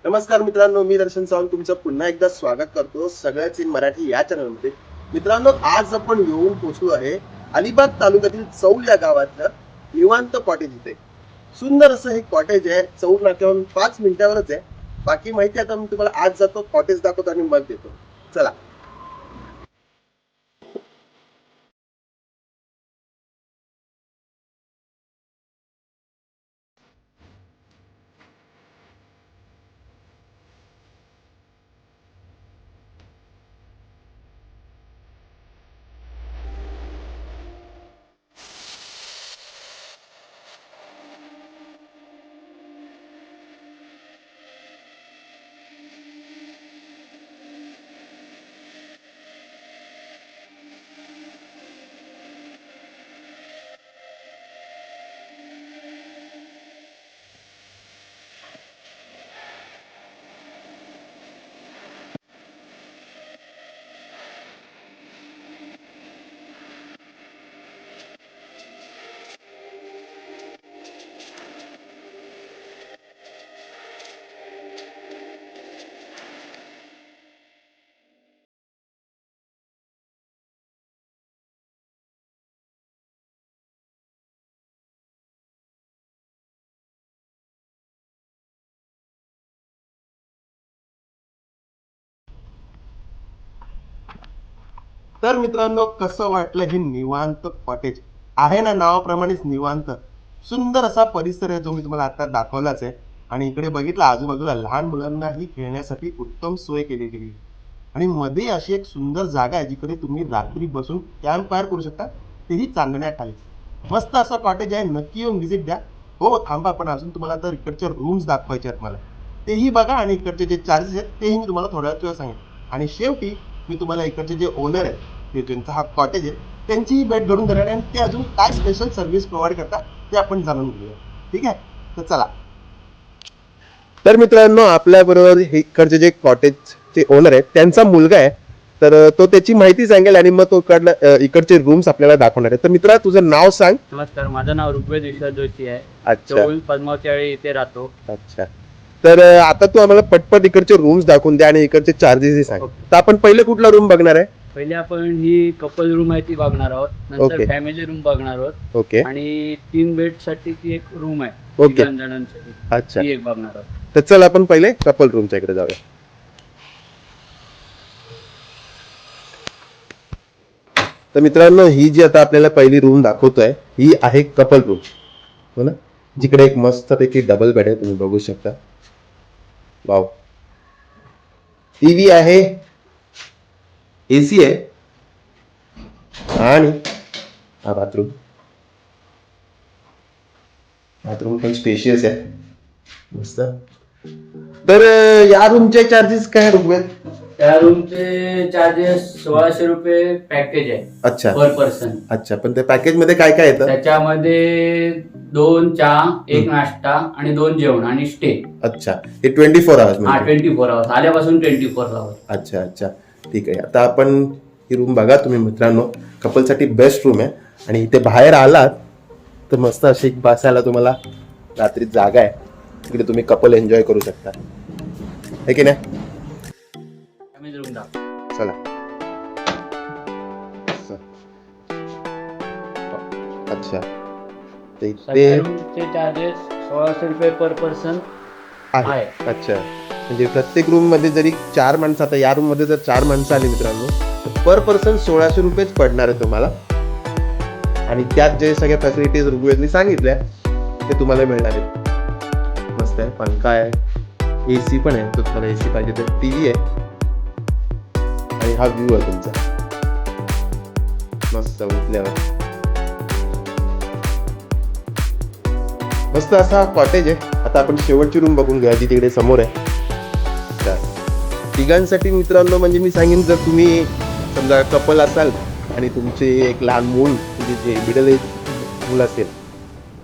नमस्कार मित्रांनो, मी दर्शन सावंत तुमचं पुन्हा एकदा स्वागत करतो सगळ्याच इन मराठी या चॅनलमध्ये. मित्रांनो, आज आपण येऊन पोहोचलो आहे अलिबाग तालुक्यातील चौल या गावातलं निवांत कॉटेज इथे. सुंदर असं हे कॉटेज आहे. चौल नाक्यावरून 5 मिनिटावरच आहे. बाकी माहिती आता मी तुम्हाला आज जातो, कॉटेज दाखवतो आणि मग देतो. चला. तर मित्रांनो, कसं वाटलं हे निवांत कॉटेज? आहे ना, नावाप्रमाणेच निवांत. सुंदर असा परिसर आहे जो मी तुम्हाला आता दाखवलाच आहे. आणि इकडे बघितलं आजूबाजूला लहान मुलांनाही खेळण्यासाठी उत्तम सोय केली गेली. आणि मध्ये अशी एक सुंदर जागा आहे जिकडे तुम्ही रात्री बसून कॅम्प फायर करू शकता, तेही चांदण्याखाली. मस्त असं कॉटेज आहे, नक्की येऊन व्हिजिट द्या. हो थांबा, पण अजून तुम्हाला तर इकडचे रूम्स दाखवायचे आहेत मला, तेही बघा. आणि इकडचे जे चार्जेस आहेत तेही मी तुम्हाला थोड्या वेळात सांगेन. आणि शेवटी मी तुम्हाला इकडचे जे ओनर आहेत, ते ज्यांचा हा कॉटेज आहे, त्यांचीही भेट घडून देणार आहे आणि ते अजून काय स्पेशल सर्व्हिस प्रोव्हाइड करतात ते आपण जाणून घेऊया. ठीक आहे, तर चला. तर मित्रांनो, आपल्या बरोबर हे इकडचे जे कॉटेजचे ओनर आहेत त्यांचा मुलगा आहे. तर तो त्याची माहिती सांगेल आणि मग तो इकडचे रूम्स आपल्याला दाखवणार आहे. तर मित्रा, तुझं नाव सांग. नमस्कार, माझं नाव ऋग्वेद विश्वास जोशी आहे. अच्छा चौल पद्मावती इथे राहतो. अच्छा. तर आता तू आम्हाला पटपट इकडचे रूम्स दाखवून द्या आणि इकडचे चार्जेस सांग. तर आपण पहिले कुठला रूम बघणार आहे? पहिले आपण ही कपल रूम आहे ती बघणार आहोत, नंतर Okay. फॅमिली रूम बघणार आहोत ओके. आणि 3 बेड साठी ती एक रूम आहे Okay. 3 जणांसाठी, अच्छा, ती एक बघणार आहोत. तर चल आपण पहिले कपल रूमच्या इकडे जाऊया. तर मित्रांनो, ही जी आता आपल्याला पहिली रूम दाखवतोय ही आहे कपल रूम, हो ना. जिकडे एक मस्तपैकी डबल बेड आहे, तुम्ही बघू शकता. वाव. टीव्ही आहे, एसी आहे आणि हा बाथरूम. बाथरूम पण स्पेशियस आहे, मस्त. तर या रूमचे चार्जेस काय रुपये? त्या रूमचे चार्जेस 1600 रुपये पॅकेज आहे. अच्छा पर पर्सन. अच्छा, पण त्या पॅकेज मध्ये काय काय येतं? त्याच्यामध्ये 2 चहा, 1 नाश्ता आणि 2 जेवण आणि स्टे. अच्छा, हे 24 आवर्स हा, म्हणजे? 24 आवर्स आल्यापासून 24 आवर्स. अच्छा अच्छा, ठीक आहे. आता आपण ही रूम बघा तुम्ही मित्रांनो, कपलसाठी बेस्ट रूम आहे. आणि इथे बाहेर आलात तर मस्त अशी एक बसायला तुम्हाला रात्री जागा आहे, तिकडे तुम्ही कपल एन्जॉय करू शकता, है की नाही? फॅमिली रूम दाखव. चला. अच्छा, ते सगळ्या रूमचे चार्जेस 1600 रुपये पर पर्सन आहे. आहे. अच्छा, म्हणजे प्रत्येक रूम मध्ये जरी 4 माणसं, आता या रूम मध्ये जर 4 माणसं आली मित्रांनो, तर पर पर्सन 1600 रुपयेच पडणार आहे तुम्हाला. आणि त्यात जे सगळ्या फॅसिलिटीज ऋग्वेदनी सांगितल्या ते तुम्हाला मिळणार आहेत. मस्त आहे, पंखा आहे, एसी पण आहे, तो तुम्हाला एसी पाहिजे तर टीव्ही आहे आणि हा व्ह्यू आहे तुमचा मस्त उठल्यावर. मस्त असा कॉटेज आहे. आता आपण शेवटची रूम बघून घ्या जी तिकडे समोर आहे. तिघांसाठी मित्रांनो, म्हणजे मी सांगेन, जर तुम्ही समजा कपल असाल आणि तुमचे एक लहान मूल, म्हणजे जे मिडल एज मूल असेल,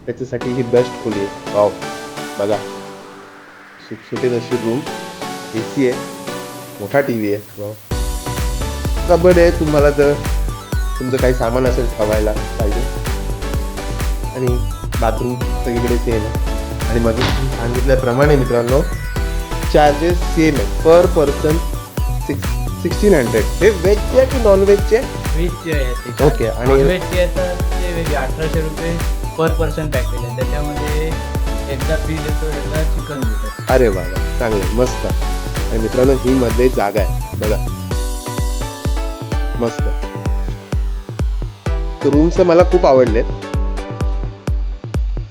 त्याच्यासाठी ही बेस्ट खोली आहे. वाव, बघा, सुटसुटीत अशी रूम, एसी आहे, मोठा टीव्ही आहे, वाव. कबड आहे तुम्हाला जर तुमचं काही सामान असेल ठेवायला पाहिजे. आणि बाथरूम सगळीकडे सेम आहे. आणि मग सांगितल्याप्रमाणे मित्रांनो, चार्जेस सेम आहे पर पर्सन 1600. हे व्हेजचे आहे की नॉन व्हेजचे? व्हेजची आहे. ओके. आणि व्हेजची आहे तर ते वेगळे 1800 रुपये पर पर्सन पॅकेज आहे. त्याच्यामध्ये एकदा फिश येतो, एकदा चिकन देतो. अरे वा, चांगलं, मस्त. आणि मित्रांनो, ही मध्ये जागा आहे बघा, मस्त. रूम्स मला खूप आवडलेत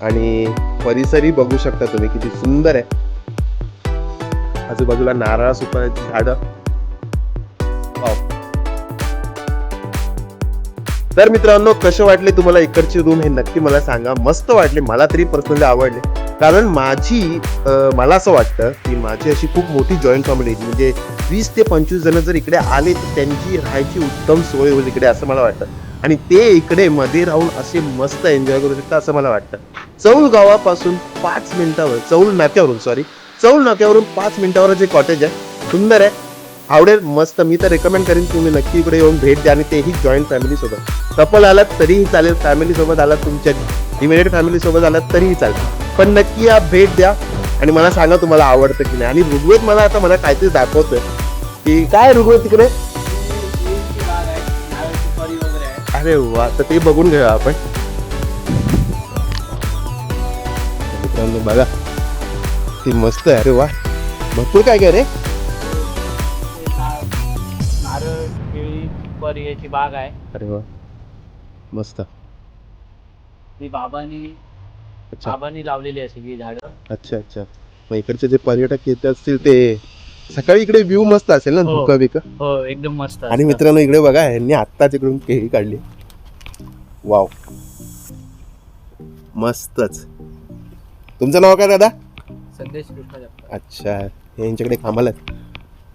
आणि परिसरही बघू शकता तुम्ही किती सुंदर आहे. आजूबाजूला नारळ सुपारीची झाडं. तर मित्रांनो, कसे वाटले तुम्हाला इकडचे रूम हे नक्की मला सांगा. मस्त वाटले, मला तरी पर्सनली आवडले. कारण मला असं वाटतं की माझी अशी खूप मोठी जॉईंट फॅमिली, म्हणजे 20 ते 25 जण जर इकडे आले तर त्यांची राहायची उत्तम सोय होईल इकडे, असं मला वाटतं. आणि ते इकडे मध्ये राहून असे मस्त एन्जॉय करू शकतात असं मला वाटतं. चौल गावापासून 5 मिनिटावर, चौल नाक्यावरून 5 मिनिटावर जे कॉटेज आहे, सुंदर आहे, आवडेल, मस्त. मी तर रेकमेंड करेन तुम्ही नक्की इकडे येऊन भेट द्या, आणि तेही जॉईंट फॅमिली सोबत. कपल आलात तरीही चालेल, फॅमिली सोबत आलात, तुमच्या इमिडिएट फॅमिली सोबत आलात तरीही चालेल, पण नक्की या भेट द्या आणि मला सांगा तुम्हाला आवडतं की नाही. आणि ऋग्वेद मला काहीतरी दाखवतोय की काय ऋग्वेद तिकडे. अरे वा, तर ते बघून घेऊया आपण. मित्रांनो बघा, ती मस्त आहे. अरे वा, भरपूर काय काय रे. नारळ, केळी, सुपारी याची बाग आहे. अरे वा, मस्त. ती बाबांनी लावलेली आहे सगळी झाडं. अच्छा. मग इकडचे जे पर्यटक येत असतील ते सकाळी इकडे व्ह्यू मस्त असेल ना, धुका बिका. हो, एकदम मस्त. आणि मित्रांनो, इकडे बघा, यांनी आत्ताच इकडून केळी काढली. वाव, मस्तच. तुमचं नाव काय दादा? संदेश कृष्ण जगताप. अच्छा, हे यांच्याकडे कामाला आहेत.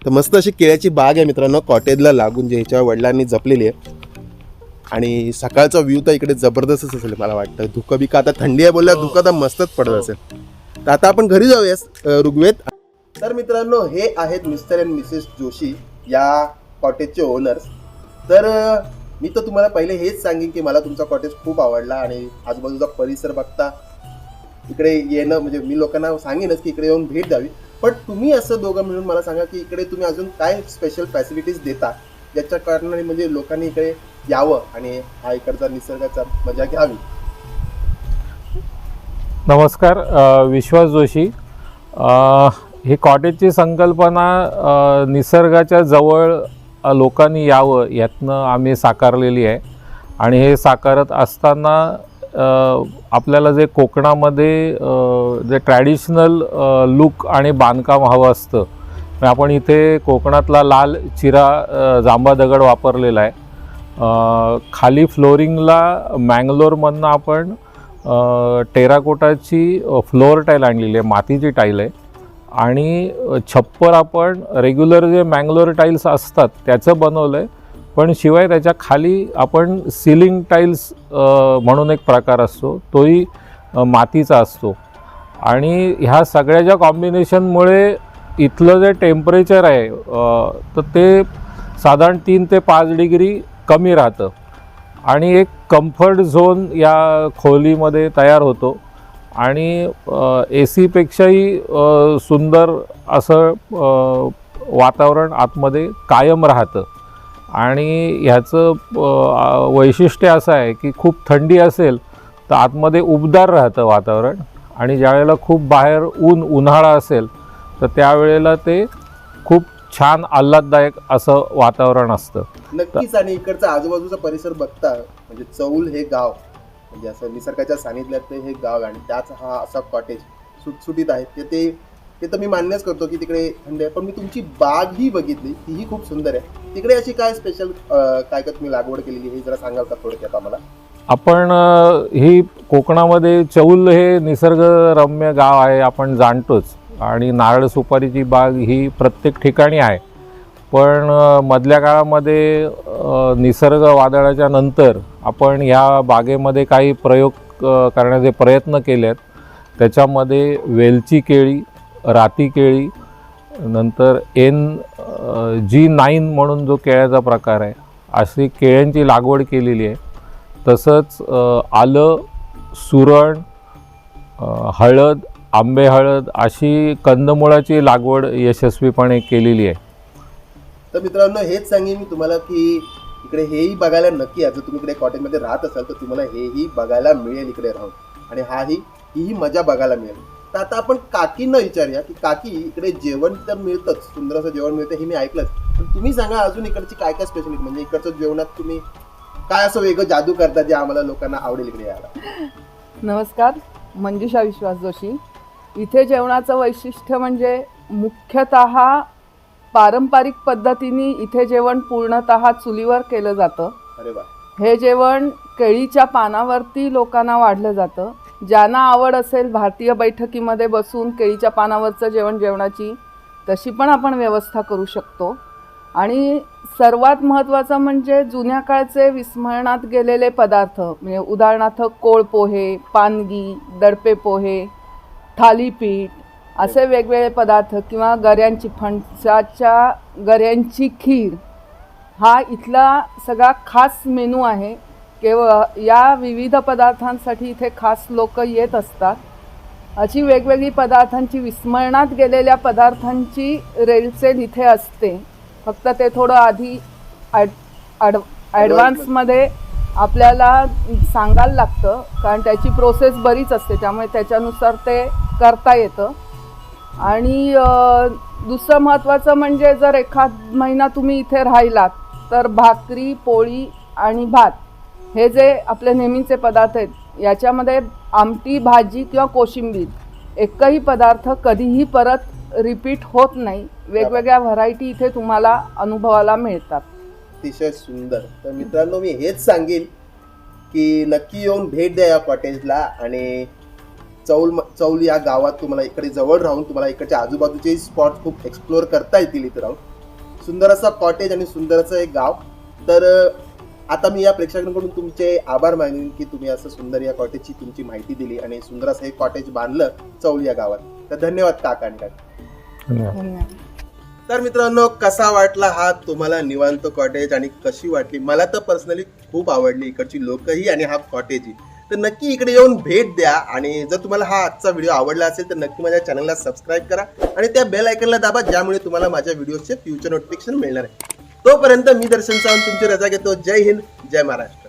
तर मस्त अशी केळ्याची बाग आहे मित्रांनो, कॉटेजला लागून, जे ह्याच्या वडिलांनी जपलेली आहे. आणि सकाळचा व्ह्यू तर इकडे जबरदस्तच असेल मला वाटतं. धुकं बिका, आता थंडी आहे बोलल्या, धुकं तर मस्तच पडत असेल. तर आता आपण घरी जाऊया ऋग्वेद. तर मित्रांनो, हे आहेत मिस्टर अँड मिसेस जोशी, या कॉटेजचे ओनर्स. तर मी तर तुम्हाला पहिले हेच सांगेन की मला तुमचा कॉटेज खूप आवडला, आणि आजूबाजूचा परिसर बघता इकडे येणं, म्हणजे मी लोकांना सांगेनच की इकडे येऊन भेट द्यावी. पण तुम्ही असं दोघं मिळून मला सांगा की इकडे तुम्ही अजून काय स्पेशल फॅसिलिटीज देता, ज्याच्या कारणाने म्हणजे लोकांनी इकडे यावं आणि हा इकडचा निसर्गाचा मजा घ्यावी. नमस्कार, विश्वास जोशी. ही कॉटेजची संकल्पना निसर्गाच्या जवळ लोकांनी यावं यातनं आम्ही साकारलेली आहे. आणि हे साकारत असताना आपल्याला जे कोकणामध्ये जे ट्रॅडिशनल लुक आणि बांधकाम हवं असतं, आपण इथे कोकणातला लाल चिरा जांभा दगड वापरलेला आहे. खाली फ्लोरिंगला मँगलोरमधनं आपण टेराकोटाची फ्लोअर टाईल आणलेली आहे, मातीची टाईल आहे. आणि छप्पर आपण रेग्युलर जे मँगलोर टाईल्स असतात त्याचं बनवलं आहे, पण शिवाय त्याच्या खाली आपण सिलिंग टाईल्स म्हणून एक प्रकार असतो, तोही मातीचा असतो. आणि ह्या सगळ्याच्या कॉम्बिनेशनमुळे इथलं जे टेम्परेचर आहे तर ते साधारण 3 ते 5 डिग्री कमी राहतं. आणि एक कम्फर्ट झोन या खोलीमध्ये तयार होतो. आणि AC पेक्षाही सुंदर असं वातावरण आतमध्ये कायम राहतं. आणि ह्याचं वैशिष्ट्य असं आहे की खूप थंडी असेल तर आतमध्ये उबदार राहतं वातावरण, आणि ज्यावेळेला खूप बाहेर उन्हाळा असेल तर त्यावेळेला ते खूप छान आल्हाददायक असं वातावरण असतं. नक्कीच. आणि इकडचा आजूबाजूचा परिसर बघता, म्हणजे चौल हे गाव, म्हणजे असं निसर्गाच्या सानिध्यातलं हे गाव, आणि त्याच हा असा कॉटेज सुटसुटीत आहे. ते तर मी मान्यच करतो की तिकडे थंडी आहे, पण मी तुमची बाग ही बघितली, तीही खूप सुंदर आहे. तिकडे अशी काय स्पेशल काय तुम्ही लागवड केलेली हे जरा सांगाल का थोडक्यात आम्हाला? आपण ही कोकणामध्ये चौल हे निसर्गरम्य गाव आहे, आपण जाणतोच. आणि नारळ सुपारीची बाग ही प्रत्येक ठिकाणी आहे. पण मधल्या काळामध्ये निसर्ग वादळाच्या नंतर आपण ह्या बागेमध्ये काही प्रयोग करण्याचे प्रयत्न केले आहेत. त्याच्यामध्ये वेलची केळी, राती केळी, नंतर NG9 म्हणून जो केळ्याचा प्रकार आहे, अशी केळ्यांची लागवड केलेली आहे. तसंच आलं, सुरण, हळद, आंबे हळद अशी कंदमुळाची लागवड यशस्वीपणे केलेली आहे. तर मित्रांनो हेच सांगेन मी तुम्हाला की इकडे हेही बघायला नक्की या. जर तुम्ही इकडे कॉटेजमध्ये राहत असाल तर तुम्हाला हेही बघायला मिळेल इकडे राहून, आणि ही मजा बघायला मिळेल. तर आता आपण काकींना विचारूया की काकी इकडे जेवण तर मिळतंच, सुंदर असं जेवण मिळतं हे मी ऐकलंच, पण तुम्ही सांगा अजून इकडची काय काय स्पेशालिटी, म्हणजे इकडचं जेवणात तुम्ही काय असं वेगळं जादू करता जे आम्हाला लोकांना आवडेल इकडे यायला. नमस्कार, मंजुषा विश्वास जोशी. इथे जेवणाचं वैशिष्ट्य म्हणजे मुख्यतः पारंपरिक पद्धतीने इथे जेवण पूर्णतः चुलीवर केलं जातं. अरे वा. हे जेवण केळीच्या पानावरती लोकांना वाढलं जातं. ज्यांना आवड असेल भारतीय बैठकीमध्ये बसून केळीच्या पानावरचं जेवण जेवणाची तशी पण आपण व्यवस्था करू शकतो. आणि सर्वात महत्त्वाचं म्हणजे जुन्या काळचे विस्मरणात गेलेले पदार्थ, म्हणजे उदाहरणार्थ कोळ पोहे, पानगी, दडपे पोहे, थालीपीठ असे वेगवेगळे पदार्थ, किंवा गऱ्यांची फणसाच्या गऱ्यांची खीर, हा इथला सगळा खास मेनू आहे. केवळ या विविध पदार्थांसाठी इथे खास लोक येत असतात. अशी वेगवेगळी पदार्थांची, विस्मरणात गेलेल्या पदार्थांची रेलचेल इथे असते. फक्त ते थोडं आधी ॲडव्हान्समध्ये आपल्याला सांगायला लागतं, कारण त्याची प्रोसेस बरीच असते, त्यामुळे त्याच्यानुसार ते करता येतं. आणि दुसरं महत्त्वाचं म्हणजे जर एखाद महिना तुम्ही इथे राहिलात तर भाकरी, पोळी आणि भात हे जे आपले नेहमीचे पदार्थ आहेत, याच्यामध्ये आमटी, भाजी किंवा कोशिंबीर एकही पदार्थ कधीही परत रिपीट होत नाही. वेगवेगळ्या व्हरायटी इथे तुम्हाला अनुभवाला मिळतात. अतिशय सुंदर. तर मित्रांनो मी हेच सांगेन की नक्की येऊन भेट द्या या कॉटेजला. आणि चौल या गावात तुम्हाला इकडे जवळ राहून तुम्हाला इकडच्या आजूबाजूचे स्पॉट खूप एक्सप्लोअर करता येतील इथे राहून. सुंदर असा कॉटेज आणि सुंदर असं एक गाव. तर आता मी या प्रेक्षकांकडून तुमचे आभार मानेन की तुम्ही असं सुंदर या कॉटेजची तुमची माहिती दिली आणि सुंदर असं हे कॉटेज बांधलं चौल या गावात. तर धन्यवाद काका आणि काका. धन्यवाद. तर मित्रांनो कसा वाटला हा तुम्हाला निवांत कॉटेज, आणि कशी वाटली? मला तर पर्सनली खूप आवडली इकडची लोकही आणि हा कॉटेजही. तर नक्की इकडे येऊन भेट द्या. आणि जर तुम्हाला हा आजचा व्हिडिओ आवडला असेल तर नक्की माझ्या चॅनलला सबस्क्राईब करा आणि त्या बेल आयकनला दाबा, ज्यामुळे तुम्हाला माझ्या व्हिडिओचे फ्युचर नोटिफिकेशन मिळणार आहे. तोपर्यंत मी दर्शन सावंत तुमची रजा घेतो. जय हिंद, जय महाराष्ट्र.